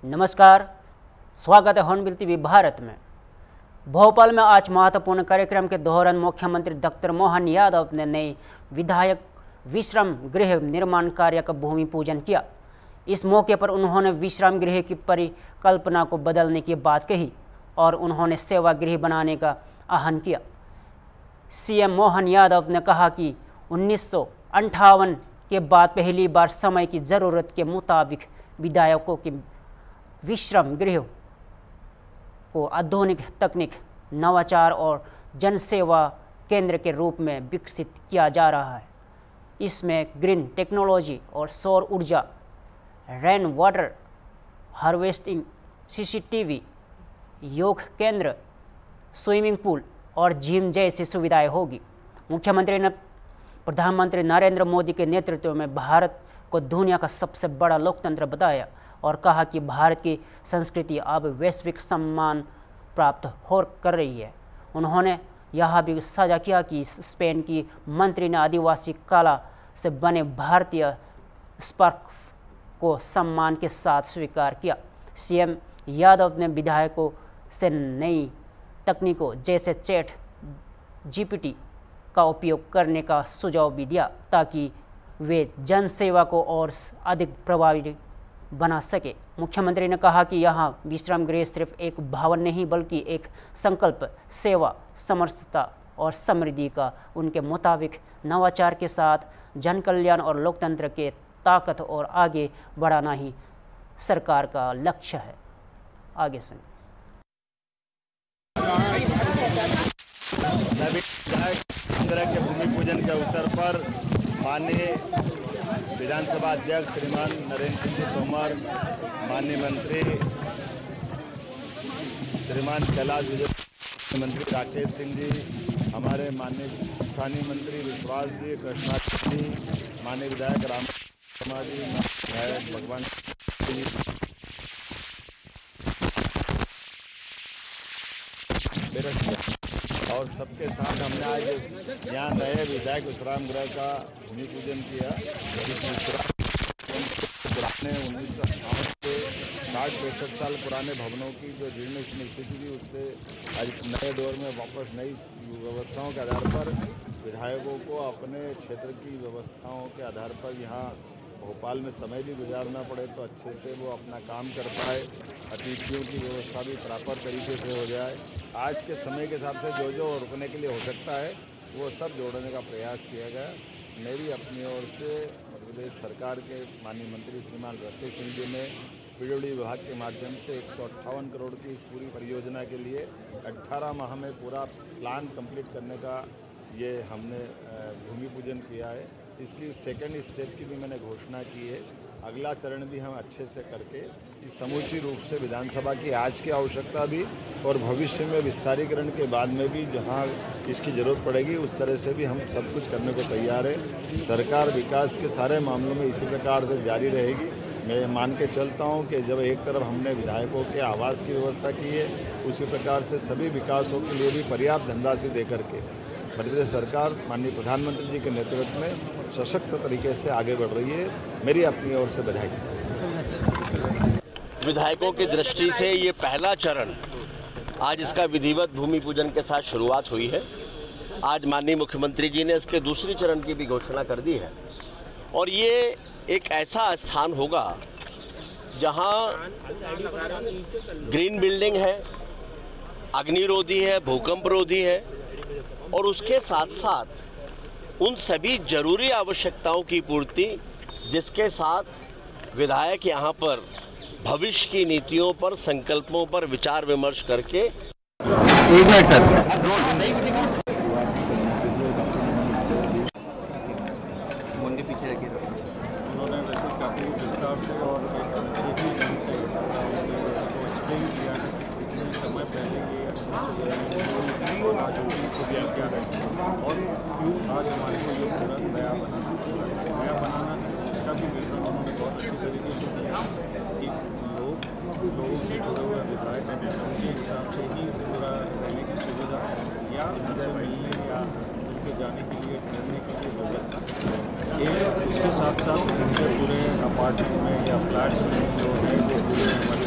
नमस्कार, स्वागत है हॉर्नबिल टीवी भारत में। भोपाल में आज महत्वपूर्ण कार्यक्रम के दौरान मुख्यमंत्री डॉक्टर मोहन यादव ने नए विधायक विश्राम गृह निर्माण कार्य का भूमि पूजन किया। इस मौके पर उन्होंने विश्राम गृह की परिकल्पना को बदलने की बात कही और उन्होंने सेवा गृह बनाने का आह्वान किया। सीएम मोहन यादव ने कहा कि 1958 के बाद पहली बार समय की ज़रूरत के मुताबिक विधायकों के विश्राम गृह को आधुनिक तकनीक, नवाचार और जनसेवा केंद्र के रूप में विकसित किया जा रहा है। इसमें ग्रीन टेक्नोलॉजी और सौर ऊर्जा, रेन वाटर हार्वेस्टिंग, सीसीटीवी, योग केंद्र, स्विमिंग पूल और जिम जैसी सुविधाएं होगी। मुख्यमंत्री ने प्रधानमंत्री नरेंद्र मोदी के नेतृत्व में भारत को दुनिया का सबसे बड़ा लोकतंत्र बताया और कहा कि भारत की संस्कृति अब वैश्विक सम्मान प्राप्त हो कर रही है। उन्होंने यह भी साझा किया कि स्पेन की मंत्री ने आदिवासी कला से बने भारतीय स्पार्क को सम्मान के साथ स्वीकार किया। सीएम यादव ने विधायकों से नई तकनीकों जैसे चैट जीपीटी का उपयोग करने का सुझाव भी दिया ताकि वे जनसेवा को और अधिक प्रभावी बना सके। मुख्यमंत्री ने कहा कि यहाँ विश्राम गृह सिर्फ एक भवन नहीं बल्कि एक संकल्प, सेवा, समरसता और समृद्धि का उनके मुताबिक नवाचार के साथ जन कल्याण और लोकतंत्र के ताकत और आगे बढ़ाना ही सरकार का लक्ष्य है। आगे सुनिए। के भूमि पूजन के अवसर पर माननीय विधानसभा अध्यक्ष श्रीमान नरेंद्र सिंह जी तोमर, माननीय मंत्री श्रीमान कैलाश विजय, मंत्री राकेश सिंह जी, हमारे माननीय स्थानीय मंत्री विश्वास जी, कृष्णा जी, माननीय विधायक राम शर्मा जी, विधायक भगवान जी, और सबके साथ हमने आज यहाँ नए विधायक विश्राम गृह का भूमि पूजन किया। पुराने 1958 के 60-65 साल पुराने भवनों की जो जीर्ण स्थिति थी उससे आज नए दौर में वापस नई व्यवस्थाओं के आधार पर विधायकों को अपने क्षेत्र की व्यवस्थाओं के आधार पर यहाँ भोपाल में समय भी गुजारना पड़े तो अच्छे से वो अपना काम कर पाए, अतिथियों की व्यवस्था भी प्रॉपर तरीके से हो जाए। आज के समय के हिसाब से जो जो रुकने के लिए हो सकता है वो सब जोड़ने का प्रयास किया गया। मेरी अपनी ओर से मध्य प्रदेश सरकार के माननीय मंत्री श्रीमान राकेश सिंह जी ने पीडब्ल्यूडी विभाग के माध्यम से 158 करोड़ की इस पूरी परियोजना के लिए 18 माह में पूरा प्लान कंप्लीट करने का ये हमने भूमि पूजन किया है। इसकी सेकंड स्टेप की भी मैंने घोषणा की है। अगला चरण भी हम अच्छे से करके इस समूची रूप से विधानसभा की आज की आवश्यकता भी और भविष्य में विस्तारीकरण के बाद में भी जहां इसकी ज़रूरत पड़ेगी उस तरह से भी हम सब कुछ करने को तैयार है। सरकार विकास के सारे मामलों में इसी प्रकार से जारी रहेगी। मैं मान के चलता हूं कि जब एक तरफ हमने विधायकों के आवास की व्यवस्था की है, उसी प्रकार से सभी विकासों के लिए भी पर्याप्त धनराशि दे करके मध्य प्रदेश सरकार माननीय प्रधानमंत्री जी के नेतृत्व में सशक्त तरीके से आगे बढ़ रही है। मेरी अपनी ओर से बधाई। विधायकों की दृष्टि से ये पहला चरण आज इसका विधिवत भूमि पूजन के साथ शुरुआत हुई है। आज माननीय मुख्यमंत्री जी ने इसके दूसरी चरण की भी घोषणा कर दी है और ये एक ऐसा स्थान होगा जहां ग्रीन बिल्डिंग है, अग्निरोधी है, भूकंप रोधी है और उसके साथ साथ उन सभी जरूरी आवश्यकताओं की पूर्ति जिसके साथ विधायक यहाँ पर भविष्य की नीतियों पर, संकल्पों पर विचार विमर्श करके। एक मिनट सर, मुंडी पीछे रखिए। उन्होंने वैसे काफ़ी विस्तार से और एक अच्छे ढंग से एक्सप्लेन किया है कितने समय पहले ये आज उनकी सुविधा क्या है और क्यों आज हमारे को ये पूरा नया बनाना है। इसका भी विवरण उन्होंने बहुत अच्छी तरीके से दिया कि लोगों से जुड़े हुए विधायक हैं, उनके हिसाब से ही पूरा रहने की सुविधा या उनसे मिलने या उनके जाने के लिए ठहरने के लिए व्यवस्था ये उसके साथ साथ उनके पूरे अपार्टमेंट में या फ्लैट्स में जो है वो पूरे हमारे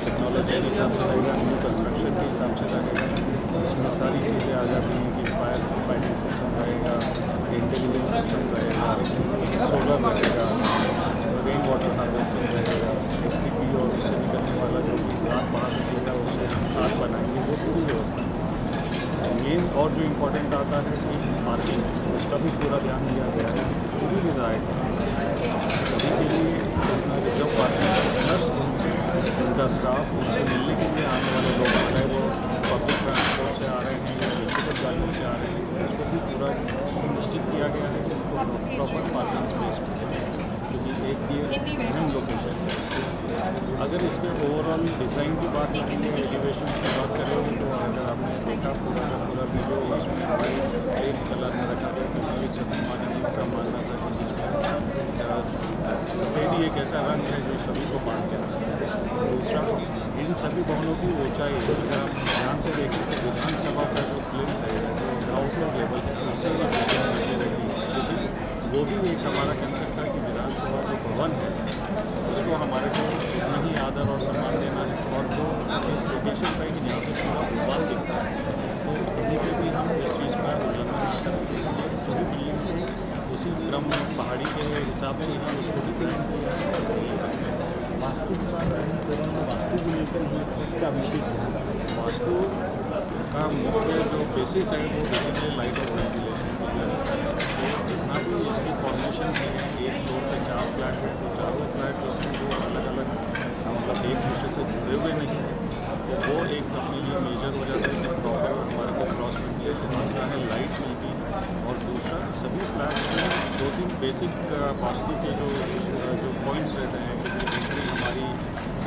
और जो इम्पोर्टेंट आता है कि पार्किंग, उसका भी पूरा ध्यान दिया गया है। वो भी विधायक सभी के लिए रिजर्व पार्किंग प्लस उनका स्टाफ, उनसे मिलने के लिए आने वाले लोग, चाहे वो पब्लिक ट्रांसपोर्ट से आ रहे हैं या व्यक्तिगत गाड़ियों से आ रहे हैं, उसको भी पूरा सुनिश्चित किया गया है कि उनको प्रॉपर पार्किंग स्पेस मिले, क्योंकि एक ये अहम लोकेशन है। अगर इसके ओवरऑल डिज़ाइन की बात करेंगे, एलिवेशन की बात करेंगे, तो अगर आपने देखा पूरा का पूरा वीडियो, इसमें वाइट कलर में रखा गया, क्योंकि सभी माननीयों का मानना था कि जिसमें सफ़ेद एक ऐसा रंग है जो सभी को बांध के रखता है। दूसरा, इन सभी भवनों की ऊंचाई, अगर आप ध्यान से देखें तो विधानसभा का जो प्लिंथ है, जो ग्राउंड फ्लोर लेवल है, उससे ये नीचे रखी है, क्योंकि वो भी एक हमारा कंसेप्ट था कि विधानसभा जो भवन है उसको हमारे को उतना ही आदर और सम्मान देना है, और जो इस लोकेशन पर कि जहाँ से पूरा भोपाल दिखता है, तो कहीं पर भी हम इस चीज़ का उल्लंघन नहीं करते, इसलिए सभी बिल्डिंग को उसी क्रम में पहाड़ी के हिसाब से हम उसको डिज़ाइन किया। वास्तु को लेकर क्या विशेष वास्तु का मुख्य जो बेसिस है वो बेसिकली लाइट और वेंटिलेशन के लिए जितना भी इसकी फॉर्मेशन है, एक फ्लोर पे 4 फ्लैट है, तो चारों फ्लैट जो हैं वो अलग अलग मतलब एक दूसरे से जुड़े हुए नहीं हैं, तो वो एक अपने लिए मेजर हो जाता है कि प्रॉपर हमारे को क्रॉस वेंटिलेशन मिलता है, लाइट मिलती है। और दूसरा, सभी फ्लैट्स में 2-3 बेसिक वास्तु के जो पॉइंट्स रहते हैं कि एंट्री हमारी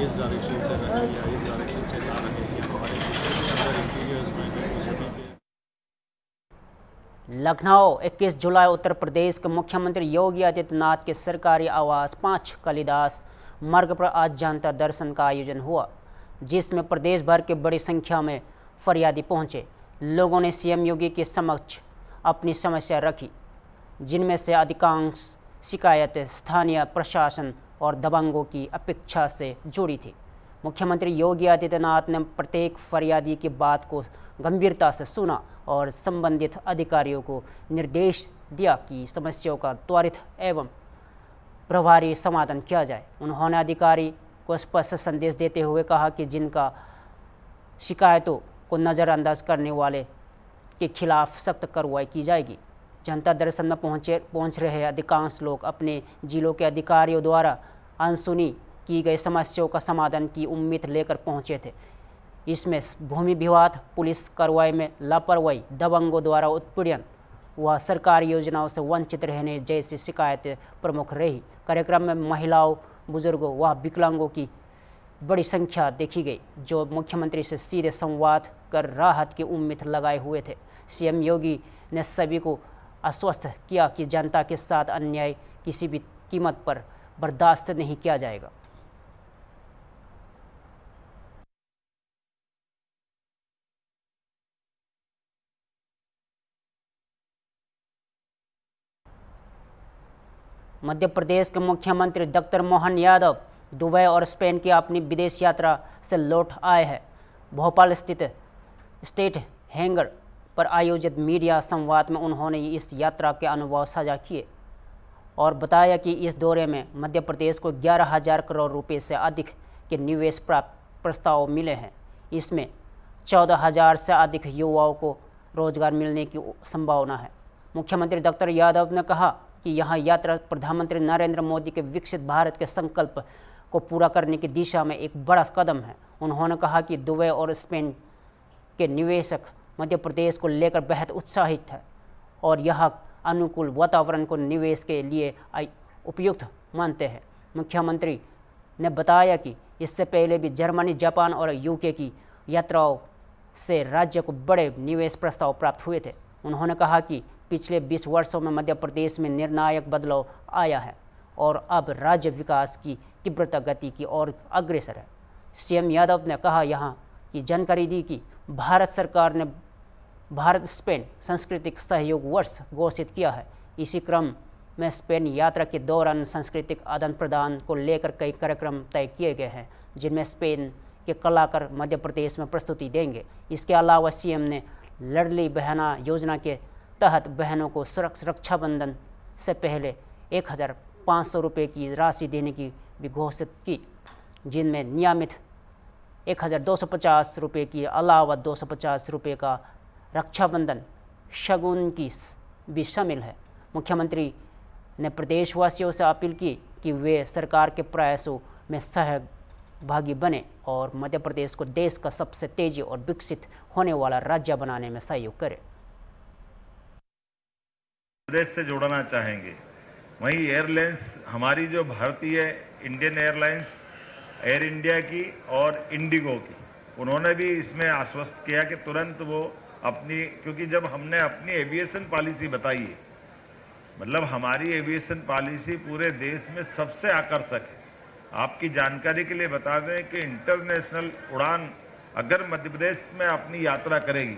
इस डायरेक्शन से रहे या इस डायरेक्शन से ना रहे, या हमारे अंदर इंटीरियर्स में है, तो सभी के। लखनऊ 21 जुलाई उत्तर प्रदेश के मुख्यमंत्री योगी आदित्यनाथ के सरकारी आवास 5 कालिदास मार्ग पर आज जनता दर्शन का आयोजन हुआ, जिसमें प्रदेश भर के बड़ी संख्या में फरियादी पहुंचे। लोगों ने सीएम योगी के समक्ष अपनी समस्या रखी, जिनमें से अधिकांश शिकायतें स्थानीय प्रशासन और दबंगों की अपेक्षा से जुड़ी थी। मुख्यमंत्री योगी आदित्यनाथ ने प्रत्येक फरियादी की बात को गंभीरता से सुना और संबंधित अधिकारियों को निर्देश दिया कि समस्याओं का त्वरित एवं प्रभावी समाधान किया जाए। उन्होंने अधिकारी को स्पष्ट संदेश देते हुए कहा कि जिनका शिकायतों को नज़रअंदाज करने वाले के खिलाफ सख्त कार्रवाई की जाएगी। जनता दर्शन में पहुंच रहे अधिकांश लोग अपने जिलों के अधिकारियों द्वारा अनसुनी की गई समस्याओं का समाधान की उम्मीद लेकर पहुंचे थे। इसमें भूमि विवाद, पुलिस कार्रवाई में लापरवाही, दबंगों द्वारा उत्पीड़न व सरकारी योजनाओं से वंचित रहने जैसी शिकायतें प्रमुख रही। कार्यक्रम में महिलाओं, बुजुर्गों व विकलांगों की बड़ी संख्या देखी गई, जो मुख्यमंत्री से सीधे संवाद कर राहत की उम्मीद लगाए हुए थे। सीएम योगी ने सभी को आश्वस्त किया कि जनता के साथ अन्याय किसी भी कीमत पर बर्दाश्त नहीं किया जाएगा। मध्य प्रदेश के मुख्यमंत्री डॉक्टर मोहन यादव दुबई और स्पेन की अपनी विदेश यात्रा से लौट आए हैं। भोपाल स्थित स्टेट हैंगर पर आयोजित मीडिया संवाद में उन्होंने इस यात्रा के अनुभव साझा किए और बताया कि इस दौरे में मध्य प्रदेश को 11,000 करोड़ रुपए से अधिक के निवेश प्रस्ताव मिले हैं। इसमें 14,000 से अधिक युवाओं को रोजगार मिलने की संभावना है। मुख्यमंत्री डॉक्टर यादव ने कहा कि यह यात्रा प्रधानमंत्री नरेंद्र मोदी के विकसित भारत के संकल्प को पूरा करने की दिशा में एक बड़ा कदम है। उन्होंने कहा कि दुबई और स्पेन के निवेशक मध्य प्रदेश को लेकर बेहद उत्साहित है और यह अनुकूल वातावरण को निवेश के लिए उपयुक्त मानते हैं। मुख्यमंत्री ने बताया कि इससे पहले भी जर्मनी, जापान और यूके की यात्राओं से राज्य को बड़े निवेश प्रस्ताव प्राप्त हुए थे। उन्होंने कहा कि पिछले 20 वर्षों में मध्य प्रदेश में निर्णायक बदलाव आया है और अब राज्य विकास की तीव्रता गति की ओर अग्रसर है। सीएम यादव ने कहा यहाँ की जानकारी दी कि भारत सरकार ने भारत स्पेन सांस्कृतिक सहयोग वर्ष घोषित किया है। इसी क्रम में स्पेन यात्रा के दौरान सांस्कृतिक आदान प्रदान को लेकर कई कार्यक्रम तय किए गए हैं, जिनमें स्पेन के कलाकार मध्य प्रदेश में प्रस्तुति देंगे। इसके अलावा सीएम ने लाडली बहना योजना के तहत बहनों को रक्षाबंधन से पहले 1,500 रुपये की राशि देने की भी घोषित की, जिनमें नियमित 1,250 रुपये के अलावा 250 रुपये का रक्षाबंधन शगुन की भी शामिल है। मुख्यमंत्री ने प्रदेशवासियों से अपील की कि वे सरकार के प्रयासों में सहभागी बने और मध्य प्रदेश को देश का सबसे तेजी और विकसित होने वाला राज्य बनाने में सहयोग करें। प्रदेश से जोड़ना चाहेंगे। वहीं एयरलाइंस हमारी जो भारतीय इंडियन एयरलाइंस, एयर इंडिया की और इंडिगो की, उन्होंने भी इसमें आश्वस्त किया कि तुरंत वो अपनी, क्योंकि जब हमने अपनी एविएशन पॉलिसी बताई है, मतलब हमारी एविएशन पॉलिसी पूरे देश में सबसे आकर्षक है। आपकी जानकारी के लिए बता दें कि इंटरनेशनल उड़ान अगर मध्य प्रदेश में अपनी यात्रा करेगी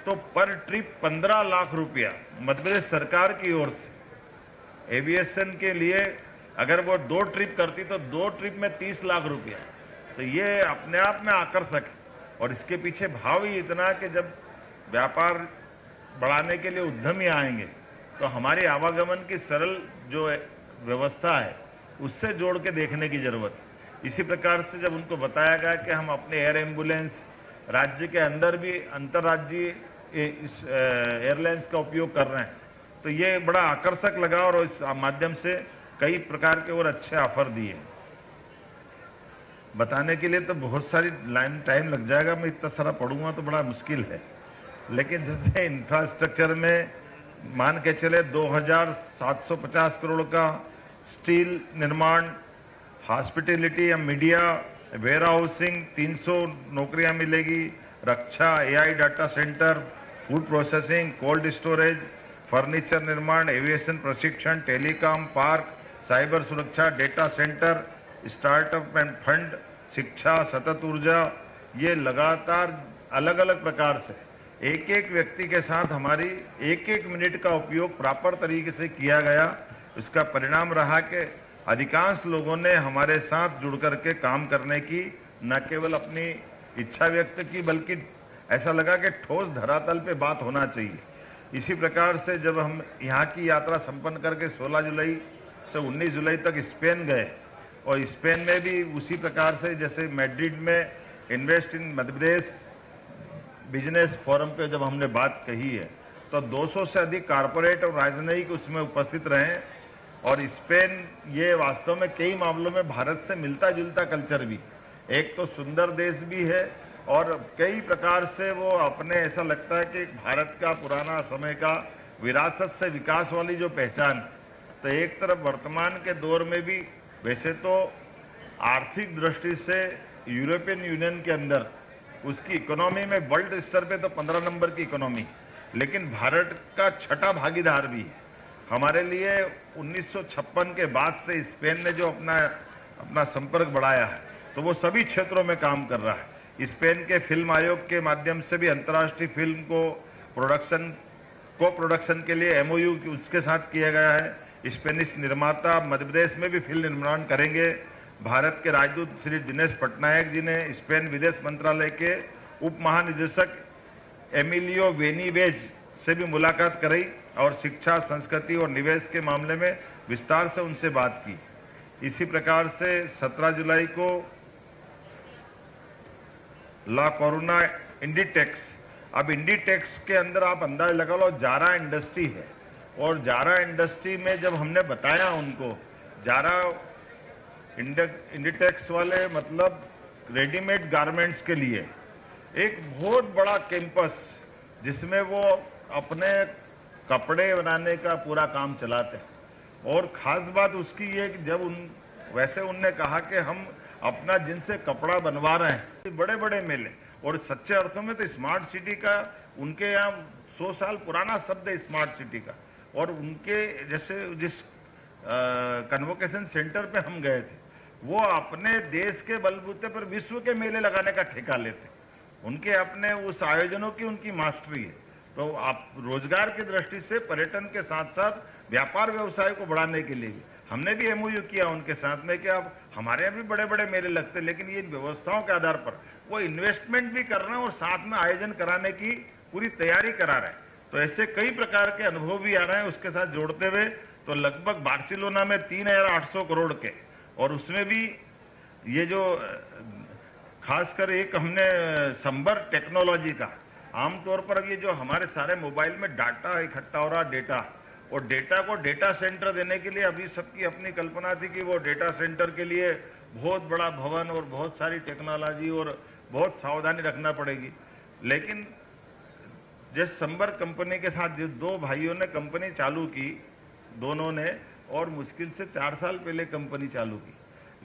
तो पर ट्रिप 15 लाख रुपया मध्य प्रदेश सरकार की ओर से एविएशन के लिए, अगर वो 2 ट्रिप करती तो 2 ट्रिप में 30 लाख रुपया। तो ये अपने आप में आकर्षक है और इसके पीछे भाव ही इतना कि जब व्यापार बढ़ाने के लिए उद्यमी आएंगे तो हमारी आवागमन की सरल जो व्यवस्था है उससे जोड़ के देखने की जरूरत है। इसी प्रकार से जब उनको बताया गया कि हम अपने एयर एम्बुलेंस राज्य के अंदर भी अंतर्राज्यीय इस एयरलाइंस का उपयोग कर रहे हैं, तो ये बड़ा आकर्षक लगा और इस माध्यम से कई प्रकार के और अच्छे ऑफर दिए। बताने के लिए तो बहुत सारी लाइन टाइम लग जाएगा, मैं इतना सारा पढ़ूंगा तो बड़ा मुश्किल है। लेकिन जैसे इंफ्रास्ट्रक्चर में मान के चले 2750 करोड़ का स्टील निर्माण, हॉस्पिटैलिटी या मीडिया, वेयर हाउसिंग 300 नौकरियां मिलेगी, रक्षा, AI data centre, food processing, cold storage, furniture निर्माण, एविएशन प्रशिक्षण, टेलीकॉम, पार्क, साइबर सुरक्षा, data centre, startup and fund, शिक्षा, सतत ऊर्जा, ये लगातार अलग अलग प्रकार से एक एक व्यक्ति के साथ हमारी एक एक मिनट का उपयोग प्रॉपर तरीके से किया गया। इसका परिणाम रहा कि अधिकांश लोगों ने हमारे साथ जुड़ करके काम करने की न केवल अपनी इच्छा व्यक्त की, बल्कि ऐसा लगा कि ठोस धरातल पे बात होना चाहिए। इसी प्रकार से जब हम यहाँ की यात्रा संपन्न करके 16 जुलाई से 19 जुलाई तक स्पेन गए और स्पेन में भी उसी प्रकार से जैसे मैड्रिड में invest in Madhya Pradesh business forum पे जब हमने बात कही है तो 200 से अधिक कारपोरेट और राजनयिक उसमें उपस्थित रहे और स्पेन ये वास्तव में कई मामलों में भारत से मिलता जुलता कल्चर भी, एक तो सुंदर देश भी है और कई प्रकार से वो अपने ऐसा लगता है कि भारत का पुराना समय का विरासत से विकास वाली जो पहचान, तो एक तरफ वर्तमान के दौर में भी वैसे तो आर्थिक दृष्टि से यूरोपियन यूनियन के अंदर उसकी इकोनॉमी में वर्ल्ड स्तर पे तो 15 नंबर की इकोनॉमी, लेकिन भारत का छठा भागीदार भी है। हमारे लिए 1956 के बाद से स्पेन ने जो अपना संपर्क बढ़ाया है तो वो सभी क्षेत्रों में काम कर रहा है। स्पेन के फिल्म आयोग के माध्यम से भी अंतर्राष्ट्रीय फिल्म को प्रोडक्शन के लिए एमओयू उसके साथ किया गया है। स्पेनिश निर्माता मध्य प्रदेश में भी फिल्म निर्माण करेंगे। भारत के राजदूत श्री दिनेश पटनायक जी ने स्पेन विदेश मंत्रालय के उप महानिदेशक एमिलियो वेनीवेज से भी मुलाकात कराई और शिक्षा, संस्कृति और निवेश के मामले में विस्तार से उनसे बात की। इसी प्रकार से 17 जुलाई को ला कोरोना इंडीटेक्स, अब इंडीटेक्स के अंदर आप अंदाज लगा लो जारा इंडस्ट्री है और जारा इंडस्ट्री में जब हमने बताया उनको, जारा इंडीटेक्स वाले मतलब रेडीमेड गारमेंट्स के लिए एक बहुत बड़ा कैंपस जिसमें वो अपने कपड़े बनाने का पूरा काम चलाते हैं। और ख़ास बात उसकी ये कि जब वैसे उनने कहा कि हम अपना जिनसे कपड़ा बनवा रहे हैं, बड़े बड़े मेले, और सच्चे अर्थों में तो स्मार्ट सिटी का उनके यहाँ 100 साल पुराना शब्द है स्मार्ट सिटी का। और उनके जैसे जिस कन्वोकेशन सेंटर पे हम गए थे वो अपने देश के बलबूते पर विश्व के मेले लगाने का ठेका लेते, उनके अपने उस आयोजनों की उनकी मास्टरी है। तो आप रोजगार की दृष्टि से पर्यटन के साथ साथ व्यापार व्यवसाय को बढ़ाने के लिए भी हमने भी एमओयू किया उनके साथ में कि अब हमारे यहाँ भी बड़े बड़े मेले लगते, लेकिन ये व्यवस्थाओं के आधार पर वो इन्वेस्टमेंट भी कर रहे हैं और साथ में आयोजन कराने की पूरी तैयारी करा रहे हैं। तो ऐसे कई प्रकार के अनुभव भी आ रहे हैं उसके साथ जोड़ते हुए। तो लगभग बार्सिलोना में 3800 करोड़ के, और उसमें भी ये जो खासकर एक हमने संबर टेक्नोलॉजी का आमतौर पर अब ये जो हमारे सारे मोबाइल में डाटा इकट्ठा हो रहा डेटा, और डेटा को डेटा सेंटर देने के लिए अभी सबकी अपनी कल्पना थी कि वो डेटा सेंटर के लिए बहुत बड़ा भवन और बहुत सारी टेक्नोलॉजी और बहुत सावधानी रखना पड़ेगी। लेकिन जिस संबर कंपनी के साथ जिस दो भाइयों ने कंपनी चालू की, दोनों ने, और मुश्किल से 4 साल पहले कंपनी चालू की,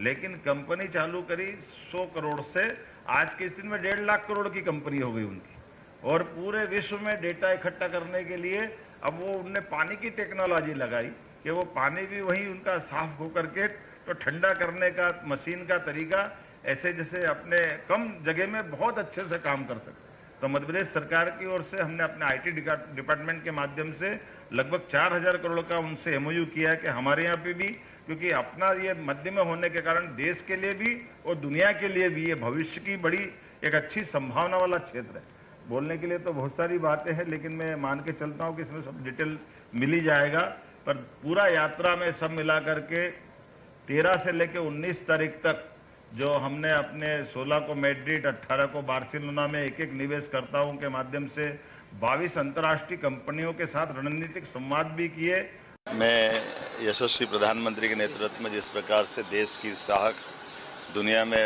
लेकिन कंपनी चालू करी 100 करोड़ से, आज के स्थिति में 1.5 लाख करोड़ की कंपनी हो गई उनकी। और पूरे विश्व में डेटा इकट्ठा करने के लिए अब वो उनने पानी की टेक्नोलॉजी लगाई कि वो पानी भी वही उनका साफ होकर के तो ठंडा करने का मशीन का तरीका ऐसे जैसे अपने कम जगह में बहुत अच्छे से काम कर सकते। तो मध्य प्रदेश सरकार की ओर से हमने अपने IT डिपार्टमेंट के माध्यम से लगभग 4000 करोड़ का उनसे MOU किया है कि हमारे यहाँ पे भी, क्योंकि अपना ये मध्य में होने के कारण देश के लिए भी और दुनिया के लिए भी ये भविष्य की बड़ी एक अच्छी संभावना वाला क्षेत्र है। बोलने के लिए तो बहुत सारी बातें हैं, लेकिन मैं मान के चलता हूँ कि इसमें सब डिटेल मिल ही जाएगा। पर पूरा यात्रा में सब मिला करके 13 से लेकर 19 तारीख तक जो हमने अपने 16 को मैड्रिड, 18 को बार्सिलोना में एक निवेशकर्ताओं के माध्यम से 22 अंतर्राष्ट्रीय कंपनियों के साथ रणनीतिक संवाद भी किए। मैं यशस्वी प्रधानमंत्री के नेतृत्व में जिस प्रकार से देश की साख दुनिया में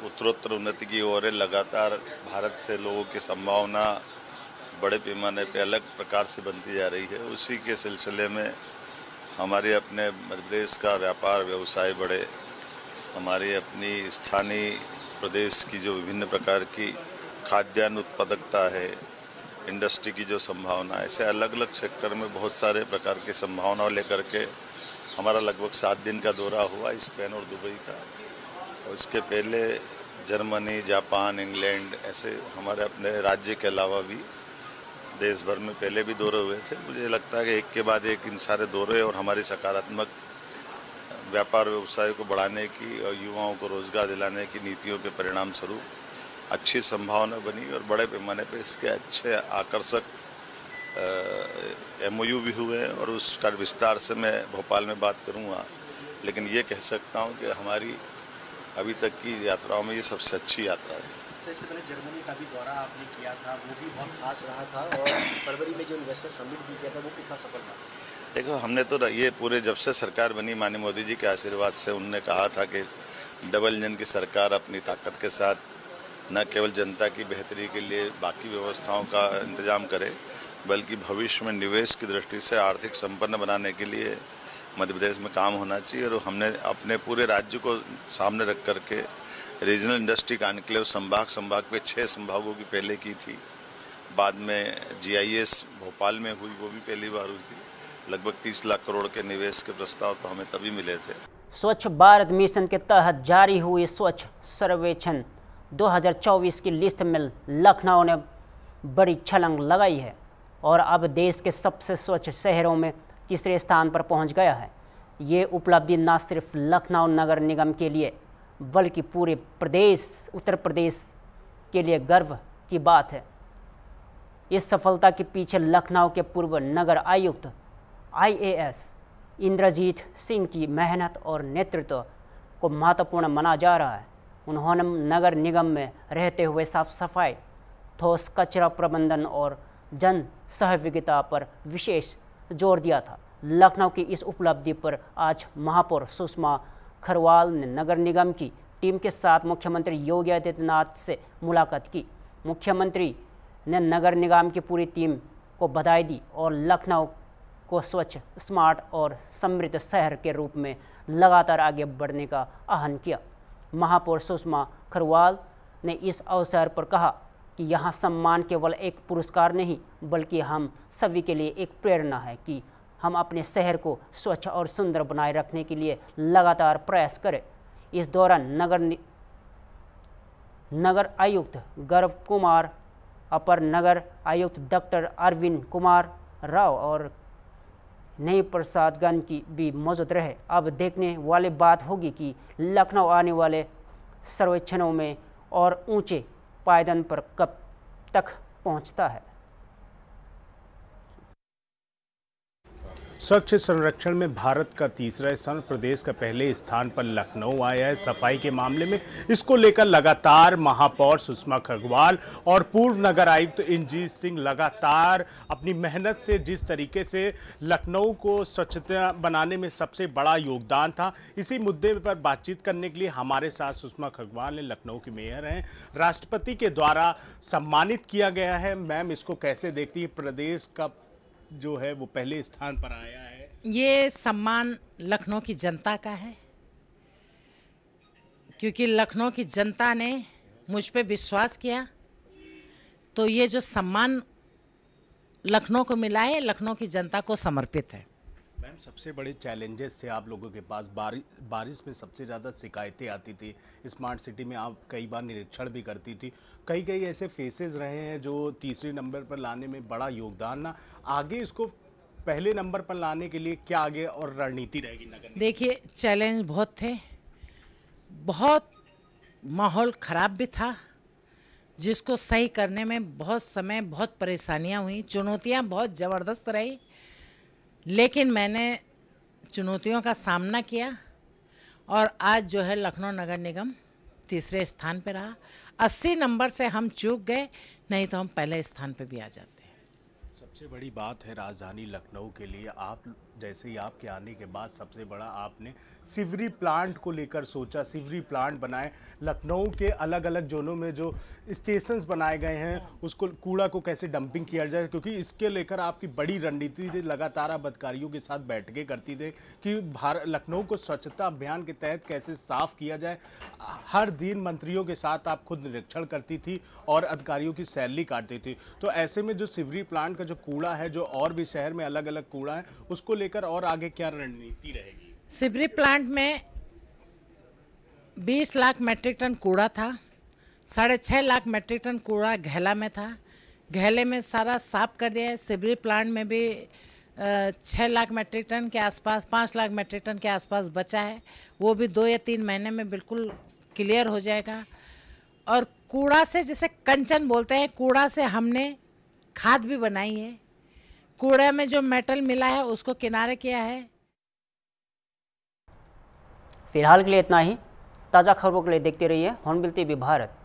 उत्तरोत्तर उन्नति की ओर है, लगातार भारत से लोगों की संभावना बड़े पैमाने पे अलग प्रकार से बनती जा रही है, उसी के सिलसिले में हमारे अपने मध्य प्रदेश का व्यापार व्यवसाय बढ़े, हमारी अपनी स्थानीय प्रदेश की जो विभिन्न प्रकार की खाद्यान्न उत्पादकता है, इंडस्ट्री की जो संभावना है, ऐसे अलग अलग सेक्टर में बहुत सारे प्रकार की संभावनाओं लेकर के हमारा लगभग 7 दिन का दौरा हुआ स्पेन और दुबई का। और इसके पहले जर्मनी, जापान, इंग्लैंड, ऐसे हमारे अपने राज्य के अलावा भी देश भर में पहले भी दौरे हुए थे। मुझे लगता है कि एक के बाद एक इन सारे दौरे और हमारी सकारात्मक व्यापार व्यवसाय को बढ़ाने की और युवाओं को रोजगार दिलाने की नीतियों के परिणाम स्वरूप अच्छी संभावना बनी और बड़े पैमाने पर इसके अच्छे आकर्षक MOU भी हुए हैं और उसका विस्तार से मैं भोपाल में बात करूंगा। लेकिन ये कह सकता हूं कि हमारी अभी तक की यात्राओं में ये सबसे अच्छी यात्रा है। तो इससे पहले जर्मनी का भी दौरा आपने किया था, वो भी बहुत खास रहा था, और फरवरी में जो इन्वेस्टर समिट भी किया था वो कितना सफल रहा? देखो, हमने तो ये पूरे जब से सरकार बनी माननीय मोदी जी के आशीर्वाद से उन्होंने कहा था कि डबल इंजन की सरकार अपनी ताकत के साथ न केवल जनता की बेहतरी के लिए बाकी व्यवस्थाओं का इंतजाम करे, बल्कि भविष्य में निवेश की दृष्टि से आर्थिक संपन्न बनाने के लिए मध्य प्रदेश में काम होना चाहिए। और हमने अपने पूरे राज्य को सामने रख करके रीजनल इंडस्ट्री कॉन्क्लेव संभाग पे 6 संभागों की पहले की थी, बाद में GIS भोपाल में हुई, वो भी पहली बार हुई थी। लगभग 30 लाख करोड़ के निवेश के प्रस्ताव तो हमें तभी मिले थे। स्वच्छ भारत मिशन के तहत जारी हुई स्वच्छ सर्वेक्षण 2024 की लिस्ट में लखनऊ ने बड़ी छलांग लगाई है और अब देश के सबसे स्वच्छ शहरों में तीसरे स्थान पर पहुंच गया है। ये उपलब्धि न सिर्फ लखनऊ नगर निगम के लिए बल्कि पूरे उत्तर प्रदेश के लिए गर्व की बात है। इस सफलता के पीछे लखनऊ के पूर्व नगर आयुक्त IAS इंद्रजीत सिंह की मेहनत और नेतृत्व को महत्वपूर्ण माना जा रहा है। उन्होंने नगर निगम में रहते हुए साफ सफाई, ठोस कचरा प्रबंधन और जन सहभागिता पर विशेष जोर दिया था। लखनऊ की इस उपलब्धि पर आज महापौर सुषमा खरवाल ने नगर निगम की टीम के साथ मुख्यमंत्री योगी आदित्यनाथ से मुलाकात की। मुख्यमंत्री ने नगर निगम की पूरी टीम को बधाई दी और लखनऊ को स्वच्छ, स्मार्ट और समृद्ध शहर के रूप में लगातार आगे बढ़ने का आह्वान किया। महापौर सुषमा खरवाल ने इस अवसर पर कहा कि यहाँ सम्मान केवल एक पुरस्कार नहीं बल्कि हम सभी के लिए एक प्रेरणा है कि हम अपने शहर को स्वच्छ और सुंदर बनाए रखने के लिए लगातार प्रयास करें। इस दौरान नगर आयुक्त गर्व कुमार, अपर नगर आयुक्त डॉक्टर अरविंद कुमार राव और नई प्रसादगण की भी मौजूद रहे। अब देखने वाली बात होगी कि लखनऊ आने वाले सर्वेक्षणों में और ऊंचे पायदान पर कब तक पहुंचता है। स्वच्छ संरक्षण में भारत का तीसरा स्थान, प्रदेश का पहले स्थान पर लखनऊ आया है। सफाई के मामले में इसको लेकर लगातार महापौर सुषमा खगवाल और पूर्व नगर आयुक्त इंजीत सिंह लगातार अपनी मेहनत से, जिस तरीके से लखनऊ को स्वच्छता बनाने में सबसे बड़ा योगदान था, इसी मुद्दे पर बातचीत करने के लिए हमारे साथ सुषमा खगवाल ने, लखनऊ की मेयर हैं, राष्ट्रपति के द्वारा सम्मानित किया गया है। मैम, इसको कैसे देखती है? प्रदेश का जो है वो पहले स्थान पर आया है। ये सम्मान लखनऊ की जनता का है, क्योंकि लखनऊ की जनता ने मुझ पे विश्वास किया, तो ये जो सम्मान लखनऊ को मिला है, लखनऊ की जनता को समर्पित है। मैम, सबसे बड़े चैलेंजेस से आप लोगों के पास बारिश में सबसे ज़्यादा शिकायतें आती थी। स्मार्ट सिटी में आप कई बार निरीक्षण भी करती थी, कई ऐसे फेसेस रहे हैं जो तीसरे नंबर पर लाने में बड़ा योगदान ना, आगे इसको पहले नंबर पर लाने के लिए क्या आगे और रणनीति रहेगी नगर? देखिए, चैलेंज बहुत थे, बहुत माहौल ख़राब भी था, जिसको सही करने में बहुत समय, बहुत परेशानियां हुई, चुनौतियां बहुत ज़बरदस्त रही, लेकिन मैंने चुनौतियों का सामना किया और आज जो है लखनऊ नगर निगम तीसरे स्थान पे रहा। 80 नंबर से हम चूक गए, नहीं तो हम पहले स्थान पे भी आ जाते। सबसे बड़ी बात है राजधानी लखनऊ के लिए, आप जैसे ही आपके आने के बाद सबसे बड़ा आपने सीवरी प्लांट को लेकर सोचा, सीवरी प्लांट बनाए। लखनऊ के अलग अलग जोनों में जो स्टेशंस बनाए गए हैं, उसको कूड़ा को कैसे डंपिंग किया जाए, क्योंकि इसके लेकर आपकी बड़ी रणनीति थी। लगातार आप अधिकारियों के साथ बैठकें करती थे कि लखनऊ को स्वच्छता अभियान के तहत कैसे साफ किया जाए। हर दिन मंत्रियों के साथ आप खुद निरीक्षण करती थी और अधिकारियों की सैलरी काटती थी। तो ऐसे में जो सीवरी प्लांट का जो कूड़ा है, जो और भी शहर में अलग अलग कूड़ा है, उसको लेकर और आगे क्या रणनीति रहेगी? सीवरी प्लांट में 20 लाख मेट्रिक टन कूड़ा था, 6.5 लाख मेट्रिक टन कूड़ा घेला में था, घेले में सारा साफ कर दिया है। सीवरी प्लांट में भी 6 लाख मेट्रिक टन के आसपास, 5 लाख मेट्रिक टन के आसपास बचा है, वो भी 2 या 3 महीने में बिल्कुल क्लियर हो जाएगा। और कूड़ा से, जैसे कंचन बोलते हैं, कूड़ा से हमने खाद भी बनाई है। कूड़े में जो मेटल मिला है उसको किनारे किया है। फिलहाल के लिए इतना ही। ताज़ा खबरों के लिए देखते रहिए हॉर्नबिल टीवी भारत।